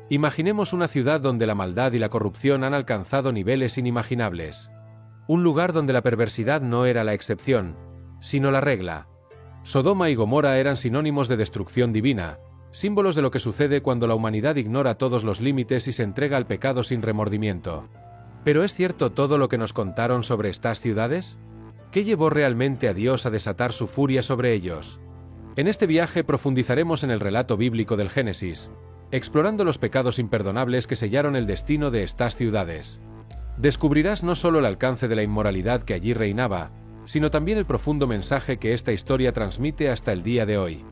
Imaginemos una ciudad donde la maldad y la corrupción han alcanzado niveles inimaginables. Un lugar donde la perversidad no era la excepción, sino la regla. Sodoma y Gomorra eran sinónimos de destrucción divina, símbolos de lo que sucede cuando la humanidad ignora todos los límites y se entrega al pecado sin remordimiento. ¿Pero es cierto todo lo que nos contaron sobre estas ciudades? ¿Qué llevó realmente a Dios a desatar su furia sobre ellos? En este viaje profundizaremos en el relato bíblico del Génesis, explorando los pecados imperdonables que sellaron el destino de estas ciudades. Descubrirás no solo el alcance de la inmoralidad que allí reinaba, sino también el profundo mensaje que esta historia transmite hasta el día de hoy.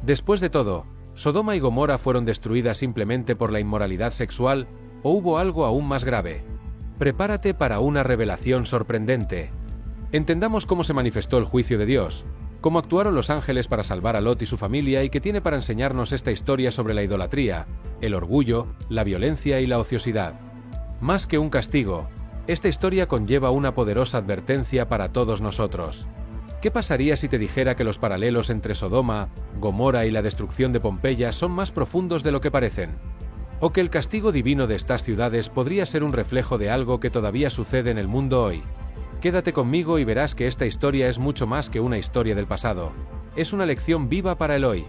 Después de todo, ¿Sodoma y Gomorra fueron destruidas simplemente por la inmoralidad sexual, o hubo algo aún más grave? Prepárate para una revelación sorprendente. Entendamos cómo se manifestó el juicio de Dios, cómo actuaron los ángeles para salvar a Lot y su familia y qué tiene para enseñarnos esta historia sobre la idolatría, el orgullo, la violencia y la ociosidad. Más que un castigo, esta historia conlleva una poderosa advertencia para todos nosotros. ¿Qué pasaría si te dijera que los paralelos entre Sodoma, Gomorra y la destrucción de Pompeya son más profundos de lo que parecen? ¿O que el castigo divino de estas ciudades podría ser un reflejo de algo que todavía sucede en el mundo hoy? Quédate conmigo y verás que esta historia es mucho más que una historia del pasado. Es una lección viva para el hoy.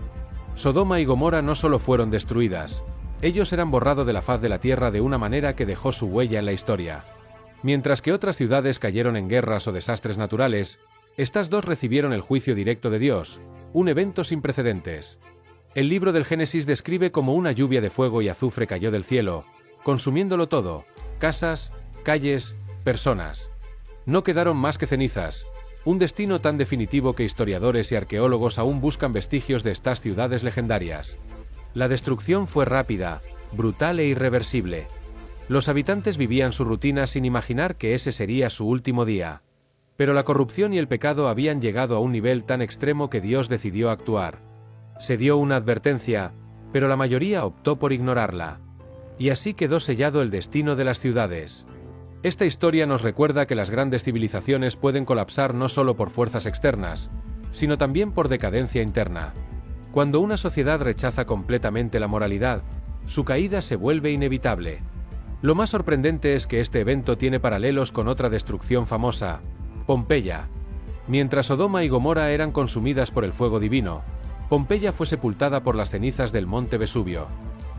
Sodoma y Gomorra no solo fueron destruidas, ellos eran borrados de la faz de la tierra de una manera que dejó su huella en la historia. Mientras que otras ciudades cayeron en guerras o desastres naturales, estas dos recibieron el juicio directo de Dios, un evento sin precedentes. El libro del Génesis describe cómo una lluvia de fuego y azufre cayó del cielo, consumiéndolo todo: casas, calles, personas. No quedaron más que cenizas, un destino tan definitivo que historiadores y arqueólogos aún buscan vestigios de estas ciudades legendarias. La destrucción fue rápida, brutal e irreversible. Los habitantes vivían su rutina sin imaginar que ese sería su último día. Pero la corrupción y el pecado habían llegado a un nivel tan extremo que Dios decidió actuar. Se dio una advertencia, pero la mayoría optó por ignorarla. Y así quedó sellado el destino de las ciudades. Esta historia nos recuerda que las grandes civilizaciones pueden colapsar no solo por fuerzas externas, sino también por decadencia interna. Cuando una sociedad rechaza completamente la moralidad, su caída se vuelve inevitable. Lo más sorprendente es que este evento tiene paralelos con otra destrucción famosa: Pompeya. Mientras Sodoma y Gomorra eran consumidas por el fuego divino, Pompeya fue sepultada por las cenizas del monte Vesubio.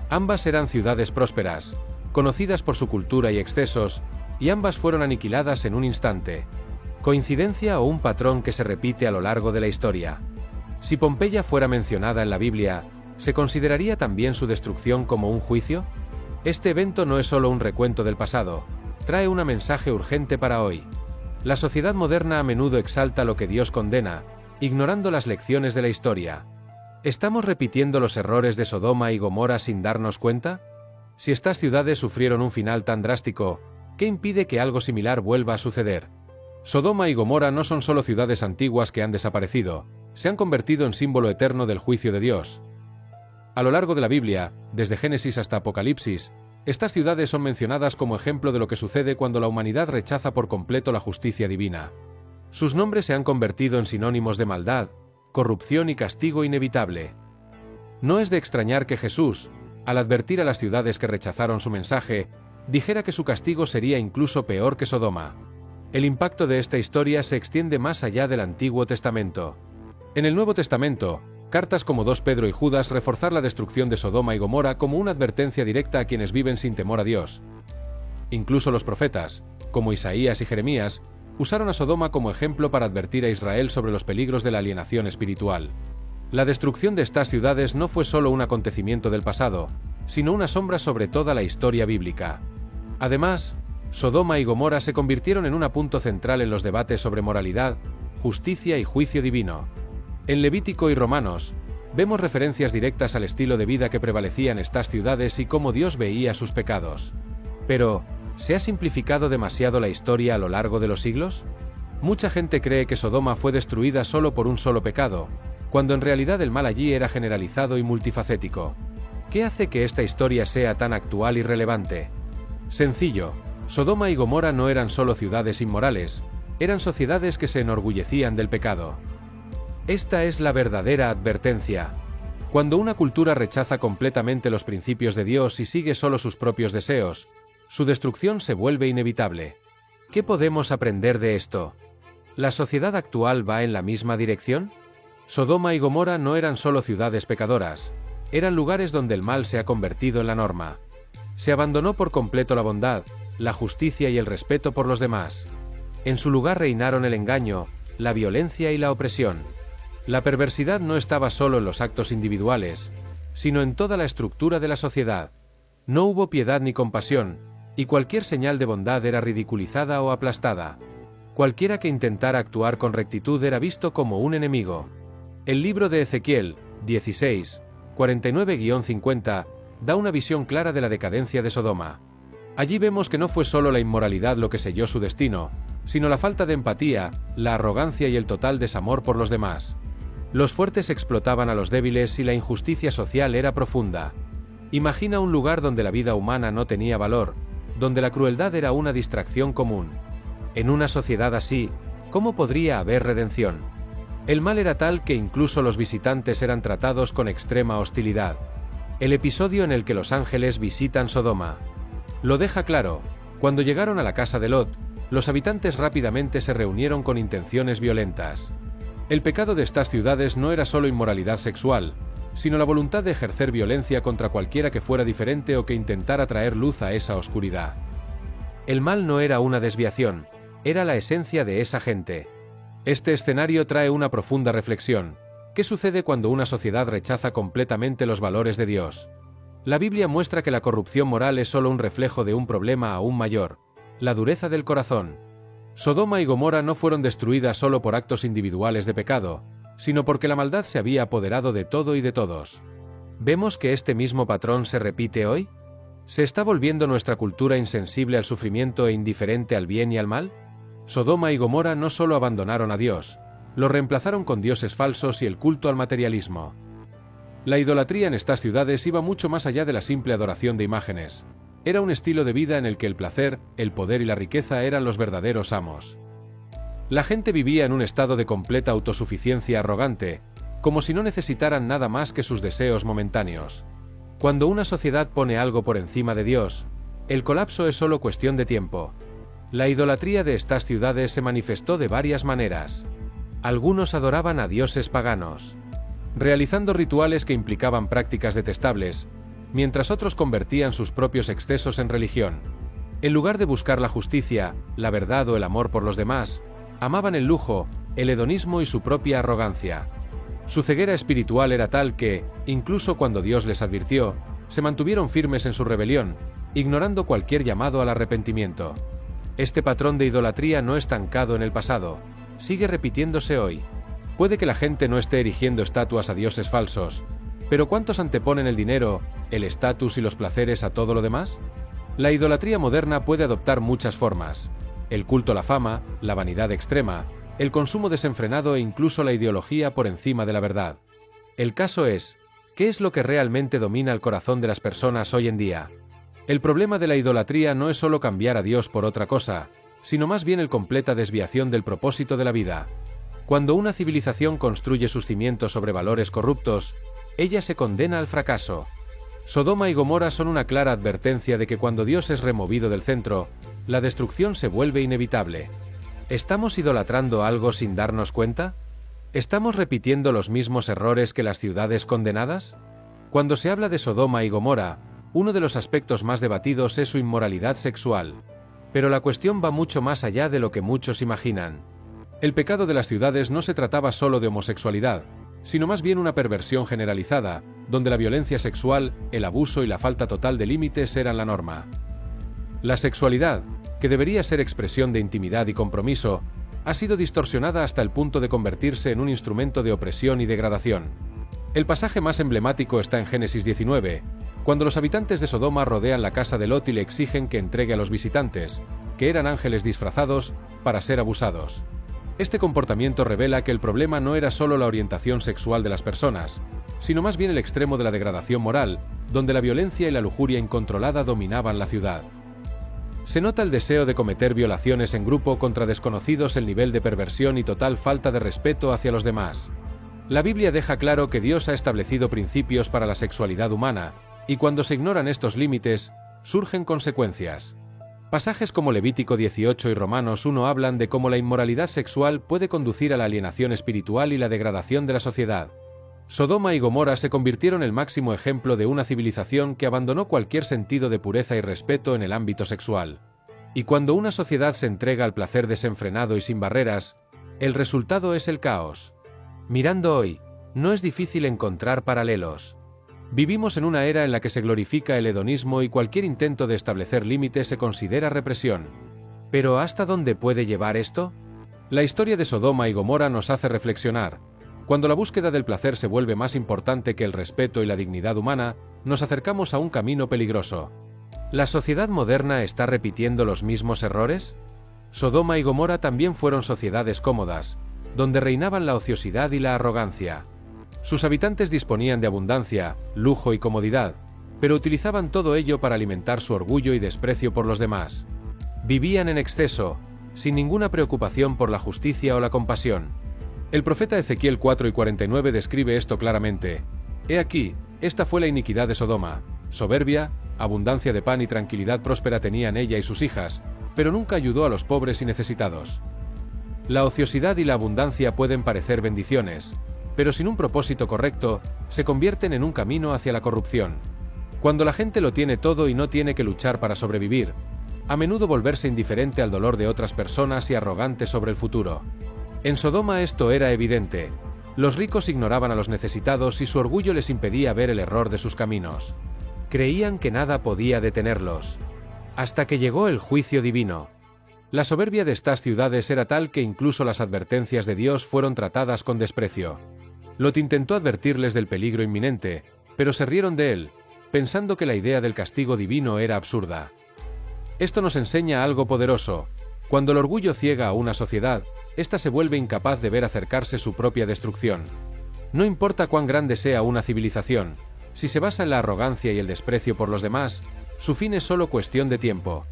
Ambas eran ciudades prósperas, conocidas por su cultura y excesos, y ambas fueron aniquiladas en un instante. ¿Coincidencia o un patrón que se repite a lo largo de la historia? Si Pompeya fuera mencionada en la Biblia, ¿se consideraría también su destrucción como un juicio? Este evento no es solo un recuento del pasado, trae un mensaje urgente para hoy. La sociedad moderna a menudo exalta lo que Dios condena, ignorando las lecciones de la historia. ¿Estamos repitiendo los errores de Sodoma y Gomorra sin darnos cuenta? Si estas ciudades sufrieron un final tan drástico, ¿qué impide que algo similar vuelva a suceder? Sodoma y Gomorra no son solo ciudades antiguas que han desaparecido, se han convertido en símbolo eterno del juicio de Dios. A lo largo de la Biblia, desde Génesis hasta Apocalipsis, estas ciudades son mencionadas como ejemplo de lo que sucede cuando la humanidad rechaza por completo la justicia divina. Sus nombres se han convertido en sinónimos de maldad, corrupción y castigo inevitable. No es de extrañar que Jesús, al advertir a las ciudades que rechazaron su mensaje, dijera que su castigo sería incluso peor que Sodoma. El impacto de esta historia se extiende más allá del Antiguo Testamento. En el Nuevo Testamento, cartas como 2 Pedro y Judas reforzan la destrucción de Sodoma y Gomorra como una advertencia directa a quienes viven sin temor a Dios. Incluso los profetas, como Isaías y Jeremías, usaron a Sodoma como ejemplo para advertir a Israel sobre los peligros de la alienación espiritual. La destrucción de estas ciudades no fue solo un acontecimiento del pasado, sino una sombra sobre toda la historia bíblica. Además, Sodoma y Gomorra se convirtieron en un punto central en los debates sobre moralidad, justicia y juicio divino. En Levítico y Romanos, vemos referencias directas al estilo de vida que prevalecía en estas ciudades y cómo Dios veía sus pecados. Pero, ¿se ha simplificado demasiado la historia a lo largo de los siglos? Mucha gente cree que Sodoma fue destruida solo por un solo pecado, cuando en realidad el mal allí era generalizado y multifacético. ¿Qué hace que esta historia sea tan actual y relevante? Sencillo, Sodoma y Gomorra no eran solo ciudades inmorales, eran sociedades que se enorgullecían del pecado. Esta es la verdadera advertencia. Cuando una cultura rechaza completamente los principios de Dios y sigue solo sus propios deseos, su destrucción se vuelve inevitable. ¿Qué podemos aprender de esto? ¿La sociedad actual va en la misma dirección? Sodoma y Gomorra no eran solo ciudades pecadoras, eran lugares donde el mal se ha convertido en la norma. Se abandonó por completo la bondad, la justicia y el respeto por los demás. En su lugar reinaron el engaño, la violencia y la opresión. La perversidad no estaba solo en los actos individuales, sino en toda la estructura de la sociedad. No hubo piedad ni compasión, y cualquier señal de bondad era ridiculizada o aplastada. Cualquiera que intentara actuar con rectitud era visto como un enemigo. El libro de Ezequiel, 16, 49-50, da una visión clara de la decadencia de Sodoma. Allí vemos que no fue solo la inmoralidad lo que selló su destino, sino la falta de empatía, la arrogancia y el total desamor por los demás. Los fuertes explotaban a los débiles y la injusticia social era profunda. Imagina un lugar donde la vida humana no tenía valor, donde la crueldad era una distracción común. En una sociedad así, ¿cómo podría haber redención? El mal era tal que incluso los visitantes eran tratados con extrema hostilidad. El episodio en el que los ángeles visitan Sodoma lo deja claro. Cuando llegaron a la casa de Lot, los habitantes rápidamente se reunieron con intenciones violentas. El pecado de estas ciudades no era solo inmoralidad sexual, sino la voluntad de ejercer violencia contra cualquiera que fuera diferente o que intentara traer luz a esa oscuridad. El mal no era una desviación, era la esencia de esa gente. Este escenario trae una profunda reflexión. ¿Qué sucede cuando una sociedad rechaza completamente los valores de Dios? La Biblia muestra que la corrupción moral es solo un reflejo de un problema aún mayor: la dureza del corazón. Sodoma y Gomorra no fueron destruidas solo por actos individuales de pecado, sino porque la maldad se había apoderado de todo y de todos. ¿Vemos que este mismo patrón se repite hoy? ¿Se está volviendo nuestra cultura insensible al sufrimiento e indiferente al bien y al mal? Sodoma y Gomorra no solo abandonaron a Dios, lo reemplazaron con dioses falsos y el culto al materialismo. La idolatría en estas ciudades iba mucho más allá de la simple adoración de imágenes. Era un estilo de vida en el que el placer, el poder y la riqueza eran los verdaderos amos. La gente vivía en un estado de completa autosuficiencia arrogante, como si no necesitaran nada más que sus deseos momentáneos. Cuando una sociedad pone algo por encima de Dios, el colapso es solo cuestión de tiempo. La idolatría de estas ciudades se manifestó de varias maneras. Algunos adoraban a dioses paganos, realizando rituales que implicaban prácticas detestables, mientras otros convertían sus propios excesos en religión. En lugar de buscar la justicia, la verdad o el amor por los demás, amaban el lujo, el hedonismo y su propia arrogancia. Su ceguera espiritual era tal que, incluso cuando Dios les advirtió, se mantuvieron firmes en su rebelión, ignorando cualquier llamado al arrepentimiento. Este patrón de idolatría no estancado en el pasado, sigue repitiéndose hoy. Puede que la gente no esté erigiendo estatuas a dioses falsos, pero ¿cuántos anteponen el dinero, el estatus y los placeres a todo lo demás? La idolatría moderna puede adoptar muchas formas: el culto a la fama, la vanidad extrema, el consumo desenfrenado e incluso la ideología por encima de la verdad. El caso es, ¿qué es lo que realmente domina el corazón de las personas hoy en día? El problema de la idolatría no es solo cambiar a Dios por otra cosa, sino más bien el completa desviación del propósito de la vida. Cuando una civilización construye sus cimientos sobre valores corruptos, ella se condena al fracaso. Sodoma y Gomorra son una clara advertencia de que cuando Dios es removido del centro, la destrucción se vuelve inevitable. ¿Estamos idolatrando algo sin darnos cuenta? ¿Estamos repitiendo los mismos errores que las ciudades condenadas? Cuando se habla de Sodoma y Gomorra, uno de los aspectos más debatidos es su inmoralidad sexual. Pero la cuestión va mucho más allá de lo que muchos imaginan. El pecado de las ciudades no se trataba solo de homosexualidad, sino más bien una perversión generalizada, donde la violencia sexual, el abuso y la falta total de límites eran la norma. La sexualidad, que debería ser expresión de intimidad y compromiso, ha sido distorsionada hasta el punto de convertirse en un instrumento de opresión y degradación. El pasaje más emblemático está en Génesis 19, cuando los habitantes de Sodoma rodean la casa de Lot y le exigen que entregue a los visitantes, que eran ángeles disfrazados, para ser abusados. Este comportamiento revela que el problema no era solo la orientación sexual de las personas, sino más bien el extremo de la degradación moral, donde la violencia y la lujuria incontrolada dominaban la ciudad. Se nota el deseo de cometer violaciones en grupo contra desconocidos, el nivel de perversión y total falta de respeto hacia los demás. La Biblia deja claro que Dios ha establecido principios para la sexualidad humana, y cuando se ignoran estos límites, surgen consecuencias. Pasajes como Levítico 18 y Romanos 1 hablan de cómo la inmoralidad sexual puede conducir a la alienación espiritual y la degradación de la sociedad. Sodoma y Gomorra se convirtieron en el máximo ejemplo de una civilización que abandonó cualquier sentido de pureza y respeto en el ámbito sexual. Y cuando una sociedad se entrega al placer desenfrenado y sin barreras, el resultado es el caos. Mirando hoy, no es difícil encontrar paralelos. Vivimos en una era en la que se glorifica el hedonismo y cualquier intento de establecer límites se considera represión. ¿Pero hasta dónde puede llevar esto? La historia de Sodoma y Gomorra nos hace reflexionar. Cuando la búsqueda del placer se vuelve más importante que el respeto y la dignidad humana, nos acercamos a un camino peligroso. ¿La sociedad moderna está repitiendo los mismos errores? Sodoma y Gomorra también fueron sociedades cómodas, donde reinaban la ociosidad y la arrogancia. Sus habitantes disponían de abundancia, lujo y comodidad, pero utilizaban todo ello para alimentar su orgullo y desprecio por los demás. Vivían en exceso, sin ninguna preocupación por la justicia o la compasión. El profeta Ezequiel 4:49 describe esto claramente. He aquí, esta fue la iniquidad de Sodoma: soberbia, abundancia de pan y tranquilidad próspera tenían ella y sus hijas, pero nunca ayudó a los pobres y necesitados. La ociosidad y la abundancia pueden parecer bendiciones, pero sin un propósito correcto, se convierten en un camino hacia la corrupción. Cuando la gente lo tiene todo y no tiene que luchar para sobrevivir, a menudo volverse indiferente al dolor de otras personas y arrogante sobre el futuro. En Sodoma esto era evidente. Los ricos ignoraban a los necesitados y su orgullo les impedía ver el error de sus caminos. Creían que nada podía detenerlos. Hasta que llegó el juicio divino. La soberbia de estas ciudades era tal que incluso las advertencias de Dios fueron tratadas con desprecio. Lot intentó advertirles del peligro inminente, pero se rieron de él, pensando que la idea del castigo divino era absurda. Esto nos enseña algo poderoso. Cuando el orgullo ciega a una sociedad, ésta se vuelve incapaz de ver acercarse su propia destrucción. No importa cuán grande sea una civilización, si se basa en la arrogancia y el desprecio por los demás, su fin es solo cuestión de tiempo.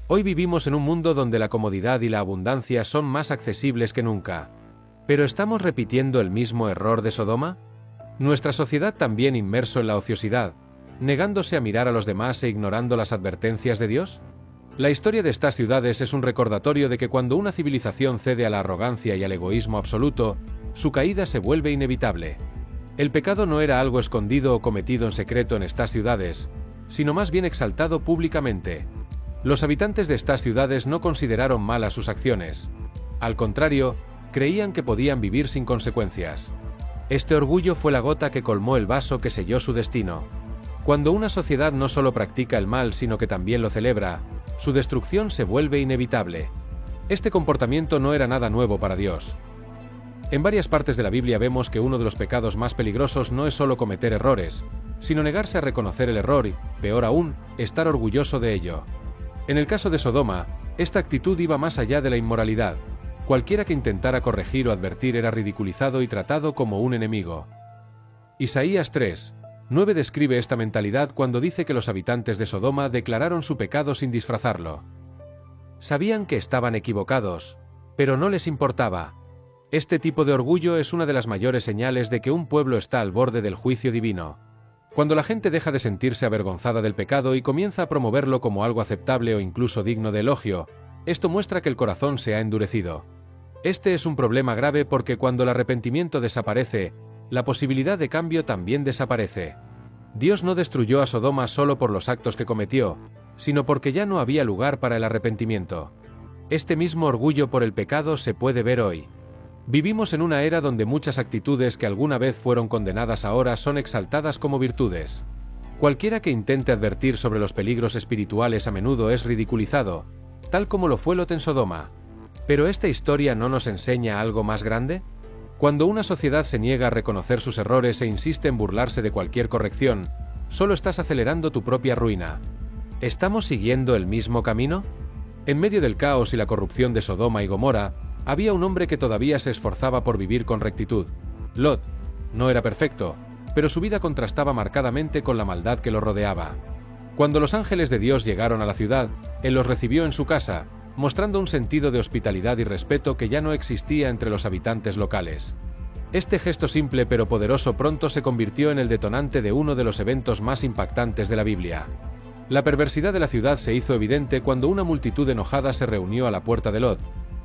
Hoy vivimos en un mundo donde la comodidad y la abundancia son más accesibles que nunca. ¿Pero estamos repitiendo el mismo error de Sodoma? ¿Nuestra sociedad también inmerso en la ociosidad, negándose a mirar a los demás e ignorando las advertencias de Dios? La historia de estas ciudades es un recordatorio de que cuando una civilización cede a la arrogancia y al egoísmo absoluto, su caída se vuelve inevitable. El pecado no era algo escondido o cometido en secreto en estas ciudades, sino más bien exaltado públicamente. Los habitantes de estas ciudades no consideraron malas sus acciones. Al contrario, creían que podían vivir sin consecuencias. Este orgullo fue la gota que colmó el vaso que selló su destino. Cuando una sociedad no solo practica el mal sino que también lo celebra, su destrucción se vuelve inevitable. Este comportamiento no era nada nuevo para Dios. En varias partes de la Biblia vemos que uno de los pecados más peligrosos no es solo cometer errores, sino negarse a reconocer el error y, peor aún, estar orgulloso de ello. En el caso de Sodoma, esta actitud iba más allá de la inmoralidad. Cualquiera que intentara corregir o advertir era ridiculizado y tratado como un enemigo. Isaías 3:9 describe esta mentalidad cuando dice que los habitantes de Sodoma declararon su pecado sin disfrazarlo. Sabían que estaban equivocados, pero no les importaba. Este tipo de orgullo es una de las mayores señales de que un pueblo está al borde del juicio divino. Cuando la gente deja de sentirse avergonzada del pecado y comienza a promoverlo como algo aceptable o incluso digno de elogio, esto muestra que el corazón se ha endurecido. Este es un problema grave porque cuando el arrepentimiento desaparece, la posibilidad de cambio también desaparece. Dios no destruyó a Sodoma solo por los actos que cometió, sino porque ya no había lugar para el arrepentimiento. Este mismo orgullo por el pecado se puede ver hoy. Vivimos en una era donde muchas actitudes que alguna vez fueron condenadas ahora son exaltadas como virtudes. Cualquiera que intente advertir sobre los peligros espirituales a menudo es ridiculizado, tal como lo fue Lot en Sodoma. ¿Pero esta historia no nos enseña algo más grande? Cuando una sociedad se niega a reconocer sus errores e insiste en burlarse de cualquier corrección, solo estás acelerando tu propia ruina. ¿Estamos siguiendo el mismo camino? En medio del caos y la corrupción de Sodoma y Gomorra, había un hombre que todavía se esforzaba por vivir con rectitud. Lot. No era perfecto, pero su vida contrastaba marcadamente con la maldad que lo rodeaba. Cuando los ángeles de Dios llegaron a la ciudad, él los recibió en su casa, mostrando un sentido de hospitalidad y respeto que ya no existía entre los habitantes locales. Este gesto simple pero poderoso pronto se convirtió en el detonante de uno de los eventos más impactantes de la Biblia. La perversidad de la ciudad se hizo evidente cuando una multitud enojada se reunió a la puerta de Lot,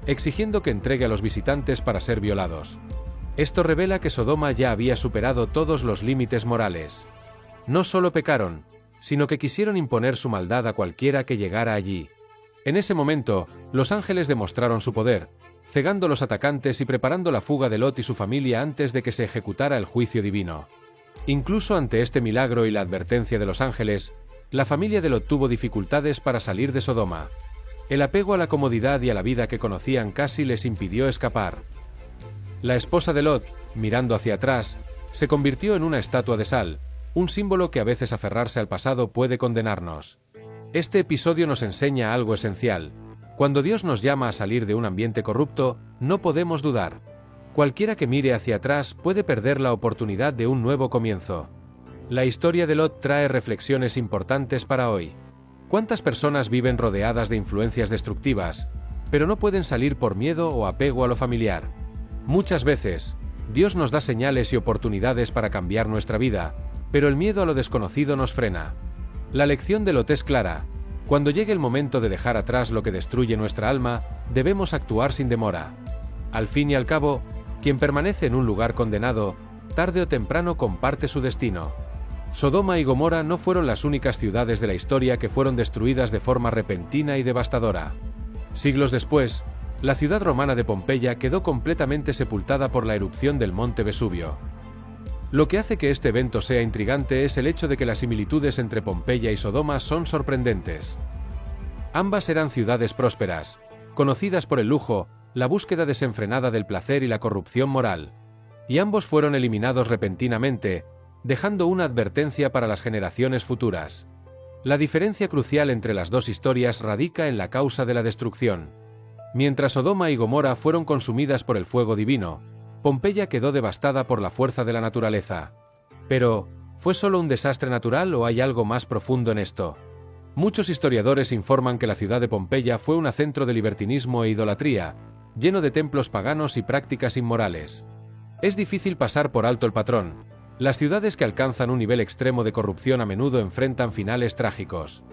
exigiendo que entregue a los visitantes para ser violados. Esto revela que Sodoma ya había superado todos los límites morales. No solo pecaron, sino que quisieron imponer su maldad a cualquiera que llegara allí. En ese momento, los ángeles demostraron su poder, cegando a los atacantes y preparando la fuga de Lot y su familia antes de que se ejecutara el juicio divino. Incluso ante este milagro y la advertencia de los ángeles, la familia de Lot tuvo dificultades para salir de Sodoma. El apego a la comodidad y a la vida que conocían casi les impidió escapar. La esposa de Lot, mirando hacia atrás, se convirtió en una estatua de sal, un símbolo que a veces aferrarse al pasado puede condenarnos. Este episodio nos enseña algo esencial. Cuando Dios nos llama a salir de un ambiente corrupto, no podemos dudar. Cualquiera que mire hacia atrás puede perder la oportunidad de un nuevo comienzo. La historia de Lot trae reflexiones importantes para hoy. ¿Cuántas personas viven rodeadas de influencias destructivas, pero no pueden salir por miedo o apego a lo familiar? Muchas veces, Dios nos da señales y oportunidades para cambiar nuestra vida, pero el miedo a lo desconocido nos frena. La lección de Lot es clara. Cuando llegue el momento de dejar atrás lo que destruye nuestra alma, debemos actuar sin demora. Al fin y al cabo, quien permanece en un lugar condenado, tarde o temprano comparte su destino. Sodoma y Gomorra no fueron las únicas ciudades de la historia que fueron destruidas de forma repentina y devastadora. Siglos después, la ciudad romana de Pompeya quedó completamente sepultada por la erupción del monte Vesubio. Lo que hace que este evento sea intrigante es el hecho de que las similitudes entre Pompeya y Sodoma son sorprendentes. Ambas eran ciudades prósperas, conocidas por el lujo, la búsqueda desenfrenada del placer y la corrupción moral. Y ambos fueron eliminados repentinamente, dejando una advertencia para las generaciones futuras. La diferencia crucial entre las dos historias radica en la causa de la destrucción. Mientras Sodoma y Gomorra fueron consumidas por el fuego divino, Pompeya quedó devastada por la fuerza de la naturaleza. Pero, ¿fue solo un desastre natural o hay algo más profundo en esto? Muchos historiadores informan que la ciudad de Pompeya fue un centro de libertinismo e idolatría, lleno de templos paganos y prácticas inmorales. Es difícil pasar por alto el patrón. Las ciudades que alcanzan un nivel extremo de corrupción a menudo enfrentan finales trágicos.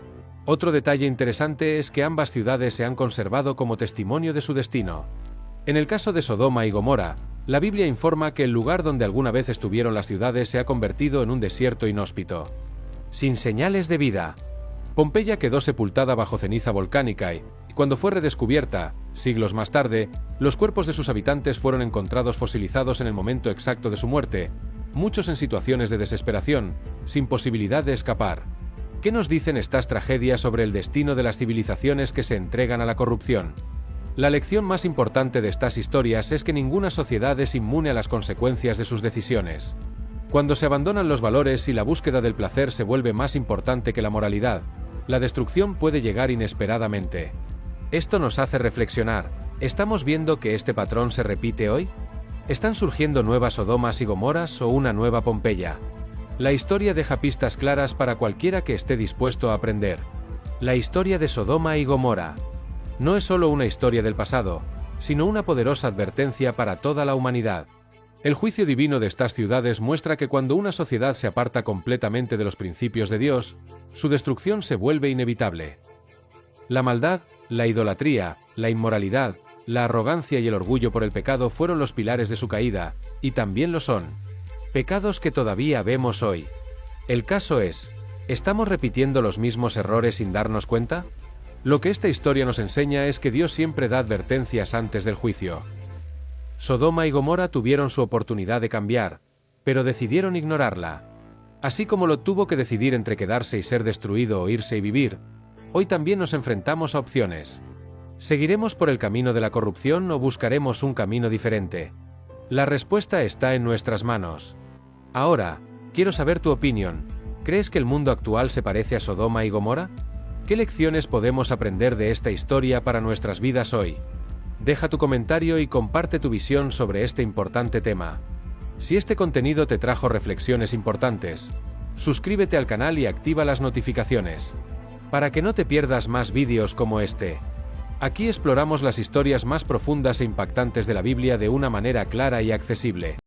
Otro detalle interesante es que ambas ciudades se han conservado como testimonio de su destino. En el caso de Sodoma y Gomorra, la Biblia informa que el lugar donde alguna vez estuvieron las ciudades se ha convertido en un desierto inhóspito, sin señales de vida. Pompeya quedó sepultada bajo ceniza volcánica y, cuando fue redescubierta, siglos más tarde, los cuerpos de sus habitantes fueron encontrados fosilizados en el momento exacto de su muerte, muchos en situaciones de desesperación, sin posibilidad de escapar. ¿Qué nos dicen estas tragedias sobre el destino de las civilizaciones que se entregan a la corrupción? La lección más importante de estas historias es que ninguna sociedad es inmune a las consecuencias de sus decisiones. Cuando se abandonan los valores y la búsqueda del placer se vuelve más importante que la moralidad, la destrucción puede llegar inesperadamente. Esto nos hace reflexionar. ¿Estamos viendo que este patrón se repite hoy? ¿Están surgiendo nuevas Sodomas y Gomorras o una nueva Pompeya? La historia deja pistas claras para cualquiera que esté dispuesto a aprender. La historia de Sodoma y Gomorra no es solo una historia del pasado, sino una poderosa advertencia para toda la humanidad. El juicio divino de estas ciudades muestra que cuando una sociedad se aparta completamente de los principios de Dios, su destrucción se vuelve inevitable. La maldad, la idolatría, la inmoralidad, la arrogancia y el orgullo por el pecado fueron los pilares de su caída, y también lo son. Pecados que todavía vemos hoy. El caso es, ¿estamos repitiendo los mismos errores sin darnos cuenta? Lo que esta historia nos enseña es que Dios siempre da advertencias antes del juicio. Sodoma y Gomorra tuvieron su oportunidad de cambiar, pero decidieron ignorarla. Así como Lot tuvo que decidir entre quedarse y ser destruido o irse y vivir, hoy también nos enfrentamos a opciones. ¿Seguiremos por el camino de la corrupción o buscaremos un camino diferente? La respuesta está en nuestras manos. Ahora, quiero saber tu opinión. ¿Crees que el mundo actual se parece a Sodoma y Gomorra? ¿Qué lecciones podemos aprender de esta historia para nuestras vidas hoy? Deja tu comentario y comparte tu visión sobre este importante tema. Si este contenido te trajo reflexiones importantes, suscríbete al canal y activa las notificaciones, para que no te pierdas más vídeos como este. Aquí exploramos las historias más profundas e impactantes de la Biblia de una manera clara y accesible.